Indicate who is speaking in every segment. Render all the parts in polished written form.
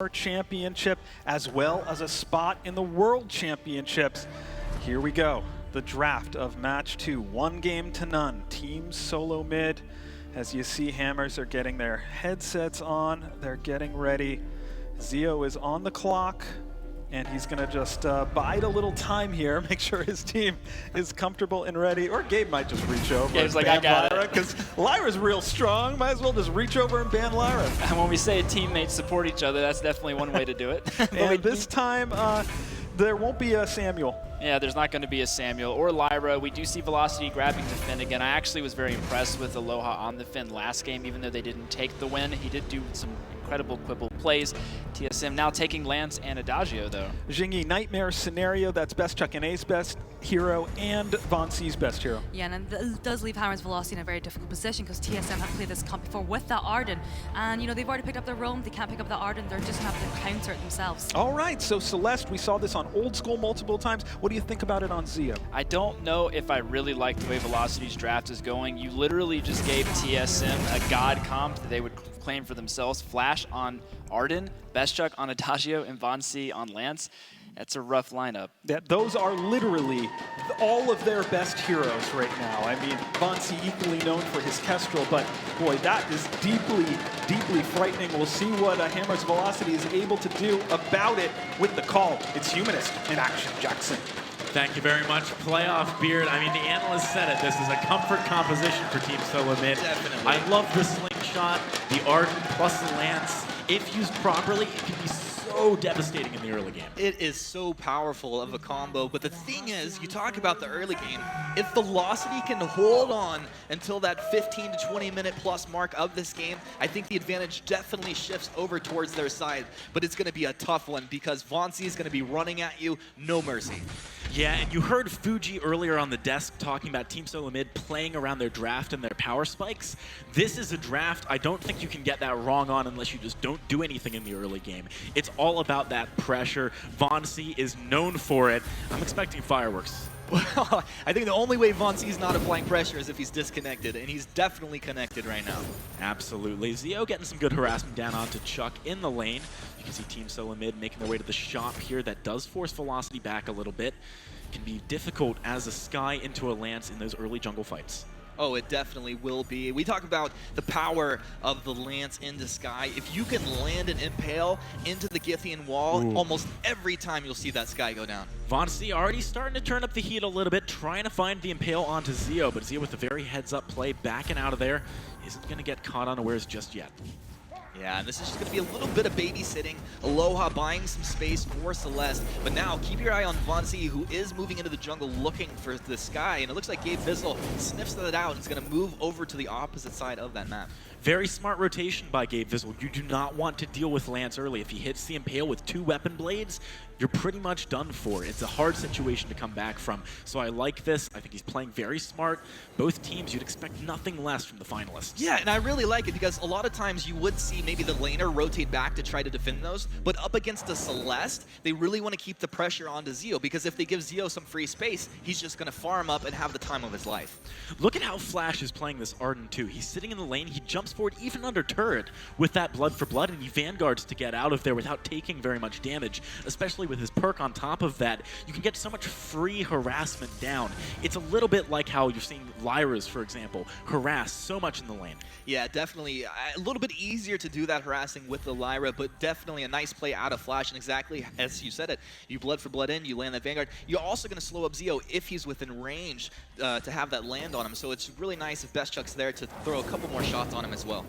Speaker 1: Summer Championship, as well as a spot in the World Championships. Here we go, the draft of Match 2, 1-0. Team SoloMid. As you see, Hammers are getting their headsets on, they're getting ready. Zio is on the clock, and he's gonna just bide a little time here, make sure his team is comfortable and ready. Or Gabe might just reach over
Speaker 2: Gabe's like, I got
Speaker 1: Lyra,
Speaker 2: it.
Speaker 1: because Lyra's real strong, might as well just reach over and ban Lyra.
Speaker 2: And when we say teammates support each other, that's definitely one way to do it.
Speaker 1: And this time, there won't be a Samuel.
Speaker 2: Yeah, there's not going to be a Samuel or Lyra. We do see Velocity grabbing the Finn again. I actually was very impressed with Aloha on the Finn last game, even though they didn't take the win. He did do some incredible quibble plays. TSM now taking Lance and Adagio, though.
Speaker 1: Jingy, Nightmare Scenario, that's Best Chuck and A's best hero, and Von C's best hero.
Speaker 3: Yeah, and it does leave Hammers Velocity in a very difficult position because TSM have played this comp before with that Arden. And, you know, they've already picked up their roam. They can't pick up the Arden. They're just going to have to counter it themselves.
Speaker 1: All right, so Celeste, we saw this on Old School multiple times. What do you think about it on Zio?
Speaker 2: I don't know if I really like the way Velocity's draft is going. You literally just gave TSM a god comp that they would claim for themselves. Flash on Arden, Best Chuck on Adagio, and Von C on Lance. That's a rough lineup.
Speaker 1: Those are literally all of their best heroes right now. I mean, Von C equally known for his Kestrel, but boy, that is deeply, deeply frightening. We'll see what Hammers Velocity is able to do about it with the call. It's Humanist in action, Jackson.
Speaker 4: Thank you very much, Playoff Beard. I mean, the analyst said it. This is a comfort composition for Team SoloMid.
Speaker 5: Definitely.
Speaker 4: I love the slingshot, the Arden plus the Lance. If used properly, it can be so devastating in the early game.
Speaker 5: It is so powerful of a combo, but the thing is, you talk about the early game, if Velocity can hold on until that 15 to 20 minute plus mark of this game, I think the advantage definitely shifts over towards their side, but it's going to be a tough one because Von C is going to be running at you, no mercy.
Speaker 4: Yeah, and you heard Fuji earlier on the desk talking about Team SoloMid playing around their draft and their power spikes. This is a draft I don't think you can get that wrong on unless you just don't do anything in the early game. It's all about that pressure. Von C is known for it. I'm expecting fireworks.
Speaker 5: Well, I think the only way Von C is not applying pressure is if he's disconnected, and he's definitely connected right now.
Speaker 4: Absolutely. Zio getting some good harassment down onto Chuck in the lane. You can see Team SoloMid making their way to the shop here. That does force Velocity back a little bit. Can be difficult as a Sky into a Lance in those early jungle fights.
Speaker 5: Oh, it definitely will be. We talk about the power of the Lance into Sky. If you can land an Impale into the Githian wall, almost every time you'll see that Sky go down.
Speaker 4: Von C already starting to turn up the heat a little bit, trying to find the Impale onto Zio, but Zio with a very heads-up play, backing out of there, isn't going to get caught unawares just yet.
Speaker 5: Yeah, and this is just going to be a little bit of babysitting. Aloha buying some space for Celeste. But now, keep your eye on Von C, who is moving into the jungle looking for the Sky. And it looks like Gabe Vizzle sniffs that out and is going to move over to the opposite side of that map.
Speaker 4: Very smart rotation by Gabe Vizzle. You do not want to deal with Lance early. If he hits the Impale with 2 weapon blades, you're pretty much done for. It's a hard situation to come back from. So I like this. I think he's playing very smart. Both teams, you'd expect nothing less from the finalists.
Speaker 5: Yeah, and I really like it because a lot of times you would see maybe the laner rotate back to try to defend those, but up against the Celeste, they really want to keep the pressure onto Zio because if they give Zio some free space, he's just going to farm up and have the time of his life.
Speaker 4: Look at how Flash is playing this Arden too. He's sitting in the lane, he jumps forward even under turret with that blood for blood, and he vanguards to get out of there without taking very much damage, especially with his perk on top of that. You can get so much free harassment down. It's a little bit like how you're seeing Lyra's, for example, harass so much in the lane.
Speaker 5: Yeah, definitely a little bit easier to do that harassing with the Lyra, but definitely a nice play out of Flash, and exactly as you said it, you blood for blood in, you land that Vanguard. You're also going to slow up Zio if he's within range to have that land on him, so it's really nice if Best Chuck's there to throw a couple more shots on him as well.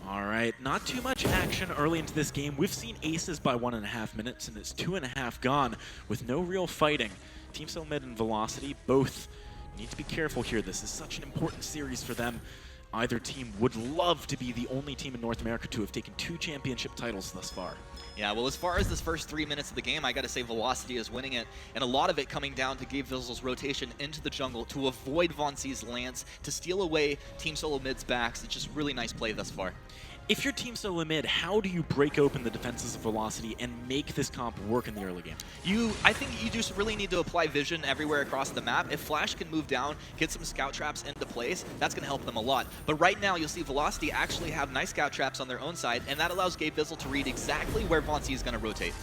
Speaker 4: All right, not too much action early into this game. We've seen aces by 1.5 minutes, and it's 2.5 gone with no real fighting. Team SoloMid and Velocity both need to be careful here. This is such an important series for them. Either team would love to be the only team in North America to have taken 2 championship titles thus far.
Speaker 5: Yeah, well, as far as this first 3 minutes of the game, I got to say Velocity is winning it, and a lot of it coming down to Gabe Vizzle's rotation into the jungle to avoid Von C's Lance, to steal away Team SoloMid's backs. It's just really nice play thus far.
Speaker 4: If you're Team SoloMid, how do you break open the defenses of Velocity and make this comp work in the early game?
Speaker 5: I think you just really need to apply vision everywhere across the map. If Flash can move down, get some scout traps into place, that's going to help them a lot. But right now, you'll see Velocity actually have nice scout traps on their own side, and that allows Gabe Vizzle to read exactly where Vainglory is going to rotate.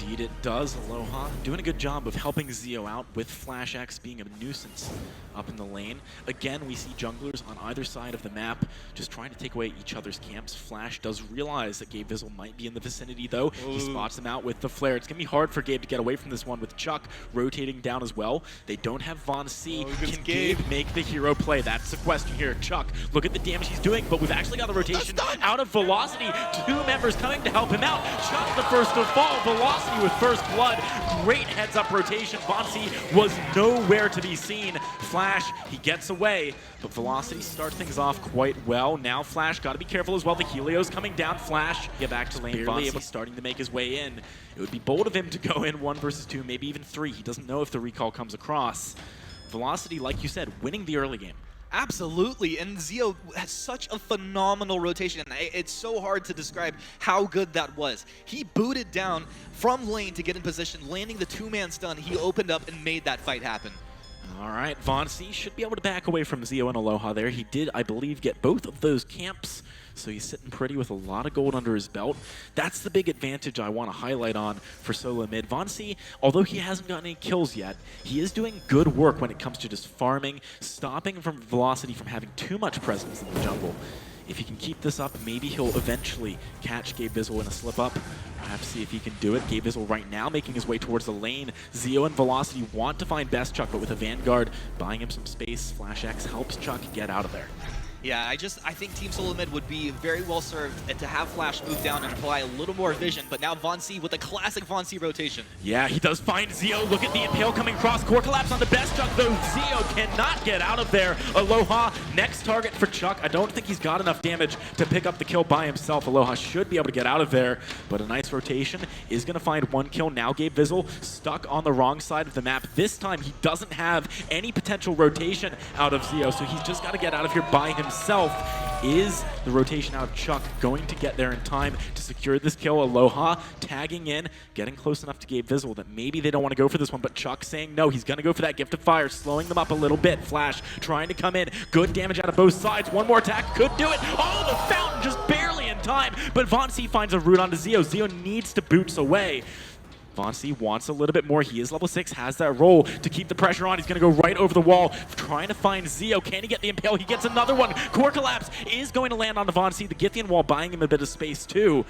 Speaker 4: Indeed it does. Aloha doing a good job of helping Zeo out with Flash X being a nuisance up in the lane. Again, we see junglers on either side of the map just trying to take away each other's camps. Flash does realize that Gabe Vizzle might be in the vicinity though. Ooh. He spots him out with the flare. It's going to be hard for Gabe to get away from this one with Chuck rotating down as well. They don't have Von C. Can Gabe make the hero play? That's the question here. Chuck, look at the damage he's doing, but we've actually got the rotation out of Velocity. 2 members coming to help him out. Chuck the first to fall. Velocity with first blood. Great heads-up rotation. Vainglory was nowhere to be seen. Flash, he gets away, but Velocity starts things off quite well. Now Flash got to be careful as well. The Helio's coming down. Flash, get back to lane. Vainglory starting to make his way in. It would be bold of him to go in 1 versus 2, maybe even 3. He doesn't know if the recall comes across. Velocity, like you said, winning the early game.
Speaker 5: Absolutely, and Zeo has such a phenomenal rotation. It's so hard to describe how good that was. He booted down from lane to get in position, landing the 2-man stun. He opened up and made that fight happen.
Speaker 4: All right, Vainglory should be able to back away from Zeo and Aloha there. He did, I believe, get both of those camps, so he's sitting pretty with a lot of gold under his belt. That's the big advantage I want to highlight on for SoloMid. Vainglory, although he hasn't gotten any kills yet, he is doing good work when it comes to just farming, stopping Velocity from having too much presence in the jungle. If he can keep this up, maybe he'll eventually catch Gabe Vizzle in a slip-up. We'll have to see if he can do it. Gabe Vizzle right now making his way towards the lane. Zeo and Velocity want to find Best Chuck, but with a Vanguard buying him some space, Flash X helps Chuck get out of there.
Speaker 5: Yeah, I think Team SoloMid would be very well served to have Flash move down and apply a little more vision, but now Vainglory with a classic Vainglory rotation.
Speaker 4: Yeah, he does find Zeo. Look at the Impale coming across. Core collapse on the Best Chuck, though Zeo cannot get out of there. Aloha, next target for Chuck. I don't think he's got enough damage to pick up the kill by himself. Aloha should be able to get out of there, but a nice rotation is going to find 1 kill. Now Gabe Vizzle stuck on the wrong side of the map. This time he doesn't have any potential rotation out of Zeo, so he's just got to get out of here by himself. Is the rotation out of Chuck going to get there in time to secure this kill? Aloha tagging in, getting close enough to Gabe Vizzle that maybe they don't want to go for this one, but Chuck saying no, he's going to go for that Gift of Fire, slowing them up a little bit. Flash trying to come in, good damage out of both sides. One more attack could do it. Oh, the fountain just barely in time, but Vainglory finds a route onto Zeo. Zeo needs to boots away. Vainglory wants a little bit more. He is level 6, has that roll to keep the pressure on. He's going to go right over the wall, trying to find Zeo. Can he get the Impale? He gets another one. Core collapse is going to land on Vainglory. The Githian wall buying him a bit of space too.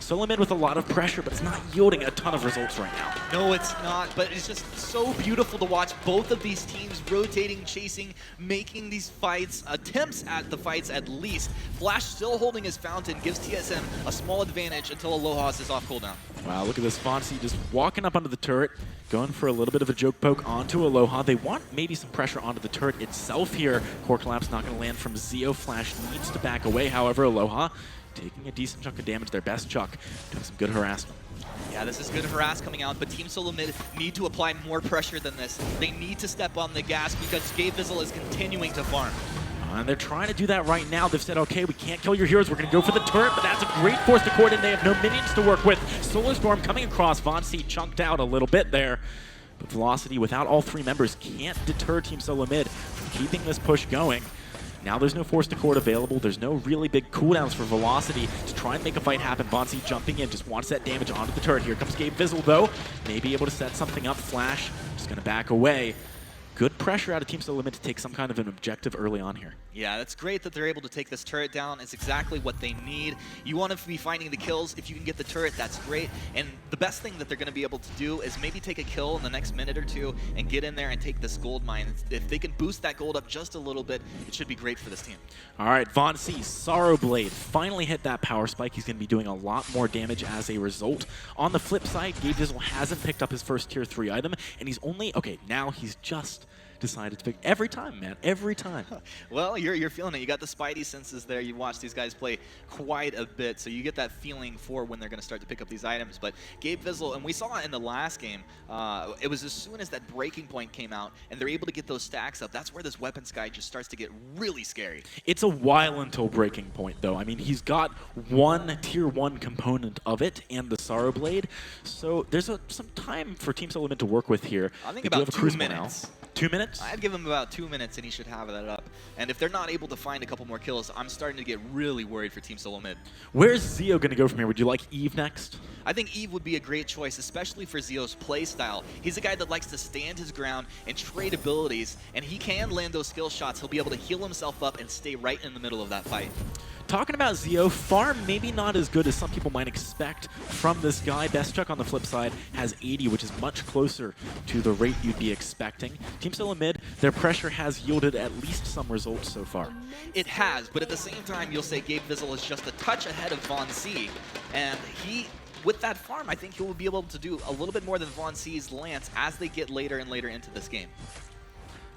Speaker 4: SoloMid with a lot of pressure, but it's not yielding a ton of results right now.
Speaker 5: No, it's not, but it's just so beautiful to watch both of these teams rotating, chasing, making these fights, attempts at the fights at least. Flash still holding his fountain, gives TSM a small advantage until Aloha's is off cooldown.
Speaker 4: Wow, look at this. Vainglory just walking up under the turret, going for a little bit of a joke poke onto Aloha. They want maybe some pressure onto the turret itself here. Core collapse not going to land from Zeo. Flash needs to back away, however, Aloha taking a decent chunk of damage there. Best Chuck doing some good harassment.
Speaker 5: Yeah, this is good harass coming out, but Team SoloMid need to apply more pressure than this. They need to step on the gas because Gabe Vizzle is continuing to farm.
Speaker 4: And they're trying to do that right now. They've said, okay, we can't kill your heroes. We're going to go for the turret, but that's a great force to court, and they have no minions to work with. Solar Storm coming across. Vainglory chunked out a little bit there. But Velocity, without all 3 members, can't deter Team SoloMid from keeping this push going. Now there's no force to court available. There's no really big cooldowns for Velocity to try and make a fight happen. Vainglory jumping in, just wants that damage onto the turret. Here comes Gabe Vizzle, though. Maybe able to set something up. Flash just going to back away. Good pressure out of Team SoloMid to take some kind of an objective early on here.
Speaker 5: Yeah, that's great that they're able to take this turret down. It's exactly what they need. You want to be finding the kills. If you can get the turret, that's great. And the best thing that they're going to be able to do is maybe take a kill in the next minute or 2 and get in there and take this gold mine. If they can boost that gold up just a little bit, it should be great for this team.
Speaker 4: All right, Vainglory, Sorrow Blade finally hit that power spike. He's going to be doing a lot more damage as a result. On the flip side, Gabe Vizzle hasn't picked up his first tier 3 item, and he's only, okay, now he's just decided to pick every time, man. Every time.
Speaker 5: Well, you're feeling it. You got the spidey senses there. You watch these guys play quite a bit, so you get that feeling for when they're going to start to pick up these items. But Gabe Vizzle, and we saw it in the last game, it was as soon as that breaking point came out and they're able to get those stacks up, that's where this weapons guy just starts to get really scary.
Speaker 4: It's a while until breaking point, though. I mean, he's got one tier 1 component of it and the Sorrow Blade, so there's some time for Team SoloMid to work with here.
Speaker 5: I think
Speaker 4: They do
Speaker 5: about
Speaker 4: have a
Speaker 5: 2
Speaker 4: Crucible
Speaker 5: minutes.
Speaker 4: now. 2 minutes?
Speaker 5: I'd give him about 2 minutes and he should have that up. And if they're not able to find a couple more kills, I'm starting to get really worried for Team SoloMid.
Speaker 4: Where's Zeo going to go from here? Would you like Eve next?
Speaker 5: I think Eve would be a great choice, especially for Zeo's play style. He's a guy that likes to stand his ground and trade abilities, and he can land those skill shots. He'll be able to heal himself up and stay right in the middle of that fight.
Speaker 4: Talking about Zeo, farm maybe not as good as some people might expect from this guy. Bestchuck on the flip side has 80, which is much closer to the rate you'd be expecting. Team SoloMid, their pressure has yielded at least some results so far.
Speaker 5: It has, but at the same time, you'll say Gabe Vizzle is just a touch ahead of Von C, and with that farm, I think he will be able to do a little bit more than Von C's Lance as they get later and later into this game.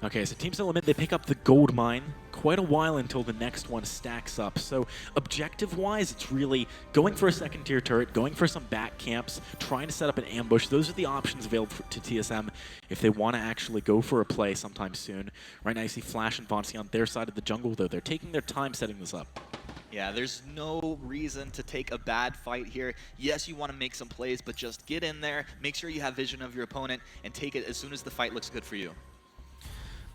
Speaker 4: Okay, so Team SoloMid, they pick up the gold mine quite a while until the next one stacks up. So objective-wise, it's really going for a second-tier turret, going for some back camps, trying to set up an ambush. Those are the options available to TSM if they want to actually go for a play sometime soon. Right now you see Flash and Vonsi on their side of the jungle, though. They're taking their time setting this up.
Speaker 5: Yeah, there's no reason to take a bad fight here. Yes, you want to make some plays, but just get in there, make sure you have vision of your opponent, and take it as soon as the fight looks good for you.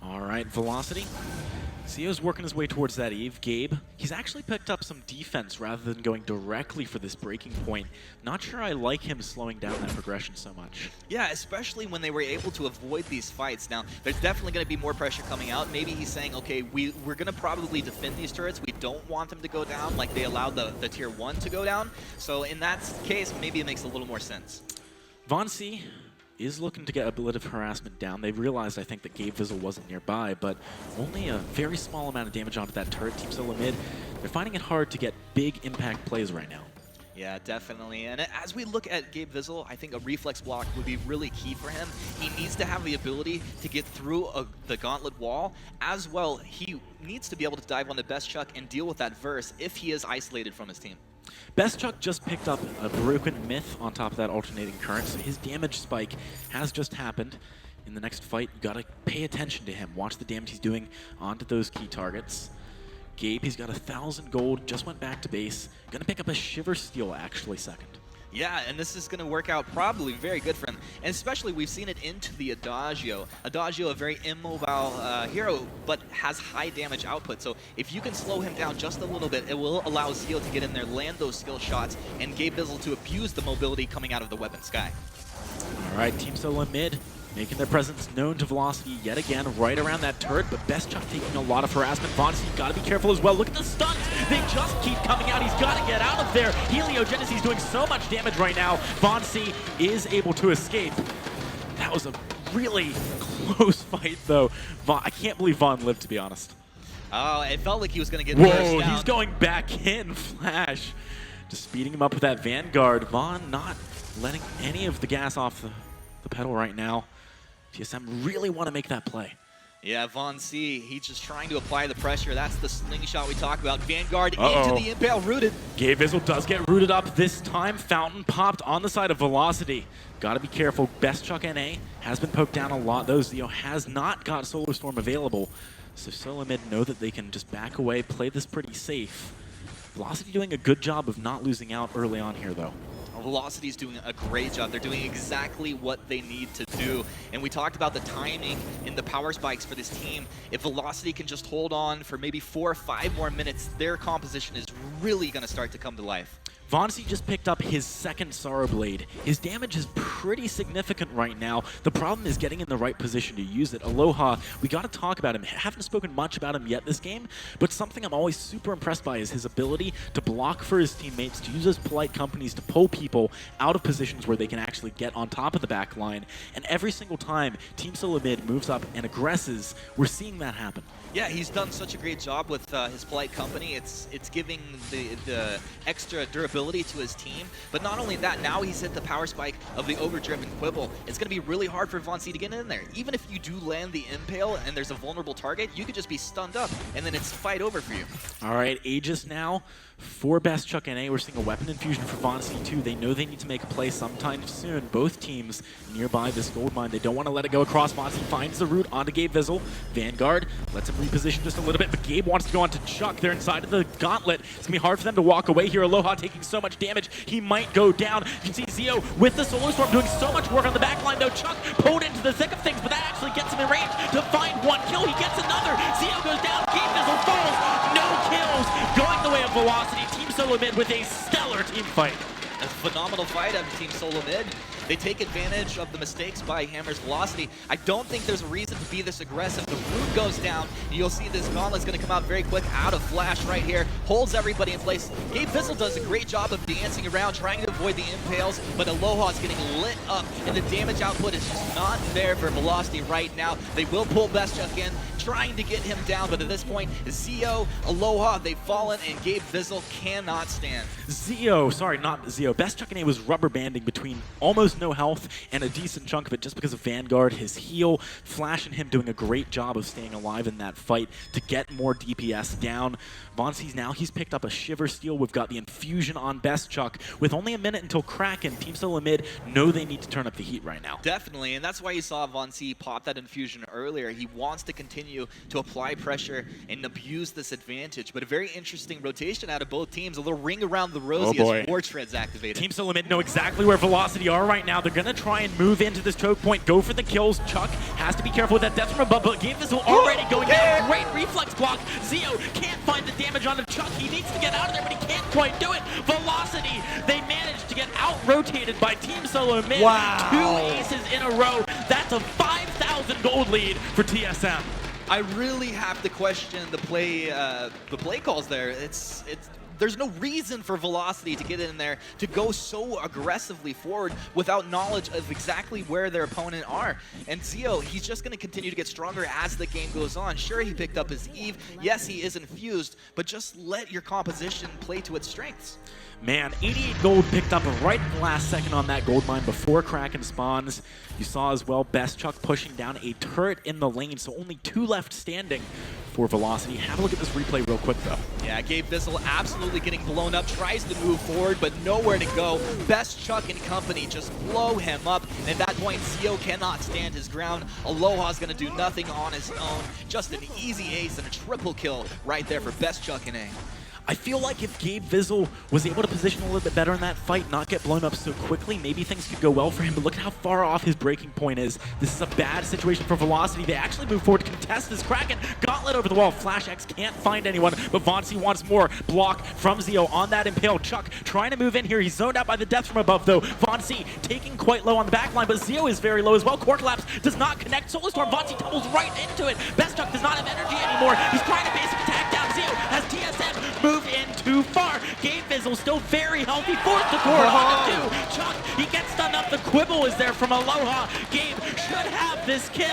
Speaker 4: All right, Velocity. Zeo's working his way towards that Eve. Gabe, he's actually picked up some defense rather than going directly for this breaking point. Not sure I like him slowing down that progression so much.
Speaker 5: Yeah, especially when they were able to avoid these fights. Now, there's definitely going to be more pressure coming out. Maybe he's saying, okay, we're going to probably defend these turrets. We don't want them to go down like they allowed the tier 1 to go down. So in that case, maybe it makes a little more sense.
Speaker 4: Von C is looking to get a bit of harassment down. They realized, I think, that Gabe Vizzle wasn't nearby, but only a very small amount of damage onto that turret. Team SoloMid, they're finding it hard to get big impact plays right now.
Speaker 5: Yeah, definitely. And as we look at Gabe Vizzle, I think a reflex block would be really key for him. He needs to have the ability to get through the gauntlet wall. As well, he needs to be able to dive on the Bestchuck and deal with that verse if he is isolated from his team.
Speaker 4: Bestchuck just picked up a broken myth on top of that alternating current, so his damage spike has just happened. In the next fight, you gotta pay attention to him. Watch the damage he's doing onto those key targets. Gabe, he's got 1,000 gold, just went back to base. Gonna pick up a Shiver Steel actually second.
Speaker 5: Yeah, and this is going to work out probably very good for him. And especially, we've seen it into the Adagio. Adagio, a very immobile hero, but has high damage output. So if you can slow him down just a little bit, it will allow Zeo to get in there, land those skill shots, and Gabe Vizzle to abuse the mobility coming out of the weapon sky.
Speaker 4: All right, Team SoloMid making their presence known to Velocity yet again, right around that turret, but Bestchuck taking a lot of harassment. Vonsi, gotta be careful as well. Look at the stuns. They just keep coming out. He's gotta get out of there. Heliogenesis doing so much damage right now. Vonsi is able to escape. That was a really close fight, though. I can't believe Von lived, to be honest.
Speaker 5: Oh, it felt like he was going to get
Speaker 4: Whoa,
Speaker 5: down.
Speaker 4: He's going back in. Flash just speeding him up with that Vanguard. Von not letting any of the gas off the pedal right now. TSM really want to make that play.
Speaker 5: Yeah, Von C, he's just trying to apply the pressure. That's the slingshot we talk about. Vanguard into the impale, rooted.
Speaker 4: Gabe Vizzle does get rooted up this time. Fountain popped on the side of Velocity. Gotta be careful. Bestchuck NA has been poked down a lot. Though Zeo has not got Solar Storm available. So SoloMid know that they can just back away, play this pretty safe. Velocity doing a good job of not losing out early on here, though.
Speaker 5: Velocity's doing a great job. They're doing exactly what they need to do. And we talked about the timing in the power spikes for this team. If Velocity can just hold on for maybe 4 or 5 more minutes, their composition is really going to start to come to life.
Speaker 4: Vonsi just picked up his second Sorrow Blade. His damage is pretty significant right now. The problem is getting in the right position to use it. Aloha, we got to talk about him. Haven't spoken much about him yet this game, but something I'm always super impressed by is his ability to block for his teammates, to use his polite companies to pull people out of positions where they can actually get on top of the back line. And every single time Team SoloMid moves up and aggresses, we're seeing that happen.
Speaker 5: Yeah, he's done such a great job with his polite company. It's giving the extra durability durability to his team. But not only that, now he's hit the power spike of the overdriven Quibble. It's going to be really hard for Vainglory to get in there. Even if you do land the Impale and there's a vulnerable target, you could just be stunned up, and then it's fight over for you.
Speaker 4: All right, Aegis now for Best Chuck NA. We're seeing a weapon infusion for Vainglory too. They know they need to make a play sometime soon. Both teams nearby this gold mine. They don't want to let it go across. Vainglory finds the route onto Gabe Vizzle. Vanguard lets him reposition just a little bit, but Gabe wants to go onto Chuck. They're inside of the gauntlet. It's going to be hard for them to walk away here. Aloha taking so much damage, he might go down. You can see Zio with the Solar Storm doing so much work on the back line, though. Chuck pulled into the thick of things, but that actually gets him in range to find one kill. He gets another. Zio goes down. Gabe Vizzle falls. No kills. Going the way of Velocity. Team SoloMid with a stellar team fight.
Speaker 5: A phenomenal fight of Team SoloMid. They take advantage of the mistakes by Hammer's Velocity. I don't think there's a reason to be this aggressive. The root goes down. You'll see this gauntlet's going to come out very quick out of Flash right here. Holds everybody in place. Gabe Vizzle does a great job of dancing around, trying to avoid the impales, but Aloha's getting lit up, and the damage output is just not there for Velocity right now. They will pull Best Chuck in, trying to get him down, but at this point, Zio, Aloha, they've fallen, and Gabe Vizzle cannot stand.
Speaker 4: Zio, sorry, not Zio. Best Chuck NA was rubber banding between almost no health and a decent chunk of it just because of Vanguard, his heal, Flash and him doing a great job of staying alive in that fight to get more DPS down. Vainglory's now, he's picked up a Shiver Steal. We've got the infusion on Best Chuck. With only a minute until Kraken, Team SoloMid know they need to turn up the heat right now.
Speaker 5: Definitely, and that's why you saw Vainglory pop that infusion earlier. He wants to continue to apply pressure and abuse this advantage, but a very interesting rotation out of both teams. A little ring around the rosy as War Tread's activated.
Speaker 4: Team SoloMid know exactly where Velocity are right now. They're going to try and move into this choke point, go for the kills. Chuck has to be careful with that death from above, but Gabe Vizzle already going down. Great reflex block. Zio can't find the damage onto Chuck. He needs to get out of there, but he can't quite do it. Velocity, they managed to get out-rotated by Team SoloMid.
Speaker 1: Wow.
Speaker 4: 2 aces in a row. That's a 5,000 gold lead for TSM.
Speaker 5: I really have to question the play calls there. There's no reason for Velocity to get in there to go so aggressively forward without knowledge of exactly where their opponent are. And Zio, he's just going to continue to get stronger as the game goes on. Sure, he picked up his Eve. Yes, he is infused, but just let your composition play to its strengths.
Speaker 4: Man, 88 gold picked up right in the last second on that gold mine before Kraken spawns. You saw as well Best Chuck pushing down a turret in the lane, so only 2 left standing for Velocity. Have a look at this replay real quick, though.
Speaker 5: Yeah, Gabe Vizzle absolutely getting blown up, tries to move forward, but nowhere to go. Best Chuck and company just blow him up, and at that point, Zio cannot stand his ground. Aloha's going to do nothing on his own. Just an easy ace and a triple kill right there for Best Chuck and A.
Speaker 4: I feel like if Gabe Vizzle was able to position a little bit better in that fight, not get blown up so quickly, maybe things could go well for him, but look at how far off his breaking point is. This is a bad situation for Velocity. They actually move forward to contest this Kraken. Gauntlet over the wall. Flash X can't find anyone, but Vainglory wants more. Block from Zio on that Impale. Chuck trying to move in here. He's zoned out by the death from above, though. Vainglory taking quite low on the back line, but Zio is very low as well. Core Collapse does not connect. Solar Storm, Vainglory tumbles right into it. Best Chuck does not have energy anymore. He's trying to basic attack down Zio as TSM move in too far. Gabe Vizzle still very healthy. Forced the core on him too. Chuck, he gets stunned up. The Quibble is there from Aloha. Gabe should have this kill.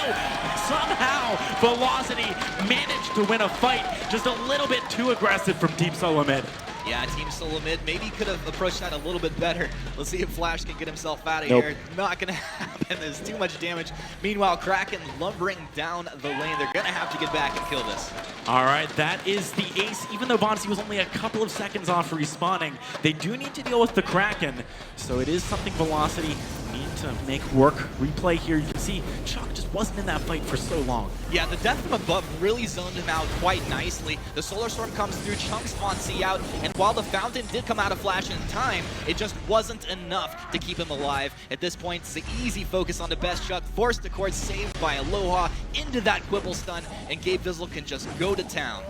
Speaker 4: Somehow, Velocity managed to win a fight. Just a little bit too aggressive from Team SoloMid.
Speaker 5: Yeah, Team SoloMid maybe could have approached that a little bit better. Let's see if Flash can get himself out of here. Not going to happen. There's too much damage. Meanwhile, Kraken lumbering down the lane. They're going to have to get back and kill this.
Speaker 4: All right, that is the ace. Even though Vainglory was only a couple of seconds off respawning, they do need to deal with the Kraken. So it is something Velocity need to make work. Replay here, you can see Chuck just wasn't in that fight for so long.
Speaker 5: Yeah, the death from above really zoned him out quite nicely. The Solar Storm comes through, chunks Vainglory out, and while the Fountain did come out of Flash in time, it just wasn't enough to keep him alive. At this point, it's the easy focus on the Best Chuck, forced to court, saved by Aloha into that Quibble stun, and Gabe Vizzle can just go to town.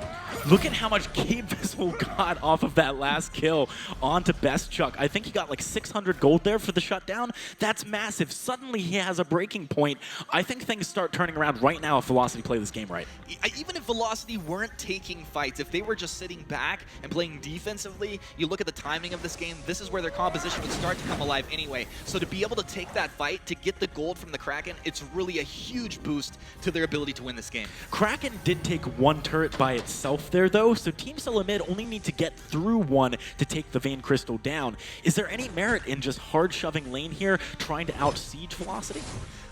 Speaker 4: Look at how much Gabe Vizzle got off of that last kill onto Best Chuck. I think he got like 600 gold there for the shutdown. That's massive. Suddenly he has a breaking point. I think things start turning around right now if Velocity play this game right.
Speaker 5: Even if Velocity weren't taking fights, if they were just sitting back and playing defensively, you look at the timing of this game, this is where their composition would start to come alive anyway. So to be able to take that fight, to get the gold from the Kraken, it's really a huge boost to their ability to win this game.
Speaker 4: Kraken did take one turret by itself health there, though, so Team SoloMid only need to get through one to take the Vein Crystal down. Is there any merit in just hard shoving lane here, trying to out-siege Velocity?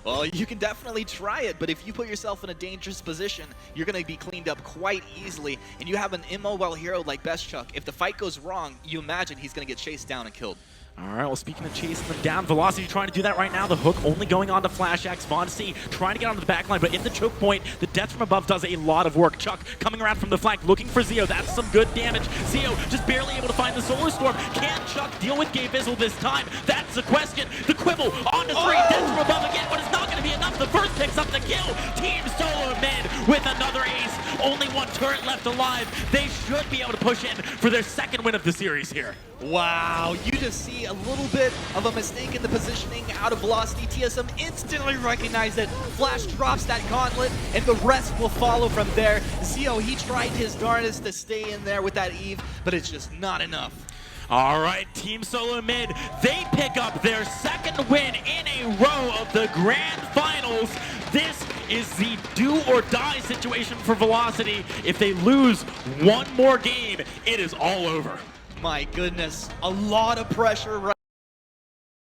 Speaker 5: Well, you can definitely try it, but if you put yourself in a dangerous position, you're going to be cleaned up quite easily. And you have an immobile hero like Bestchuck. If the fight goes wrong, you imagine he's going to get chased down and killed.
Speaker 4: All right, well, speaking of chasing them down, Velocity trying to do that right now. The hook only going on to FlashX. Von-C trying to get onto the back line, but in the choke point, the death from above does a lot of work. Chuck coming around from the flank, looking for Zeo. That's some good damage. Zeo just barely able to find the Solar Storm. Can Chuck deal with Gay Vizzle this time? That's the question. The Quibble onto 3, death from above again, but it's not going to be enough. The first picks up the kill. Team SoloMid with another ace. Only one turret left alive. They should be able to push in for their second win of the series here.
Speaker 5: Wow, you just see a little bit of a mistake in the positioning out of Velocity. TSM instantly recognize it. Flash drops that gauntlet, and the rest will follow from there. Zeo, he tried his darndest to stay in there with that Eve, but it's just not enough.
Speaker 4: All right, Team SoloMid, they pick up their second win in a row of the Grand Finals. This is the do-or-die situation for Velocity. If they lose one more game, it is all over.
Speaker 5: My goodness, a lot of pressure right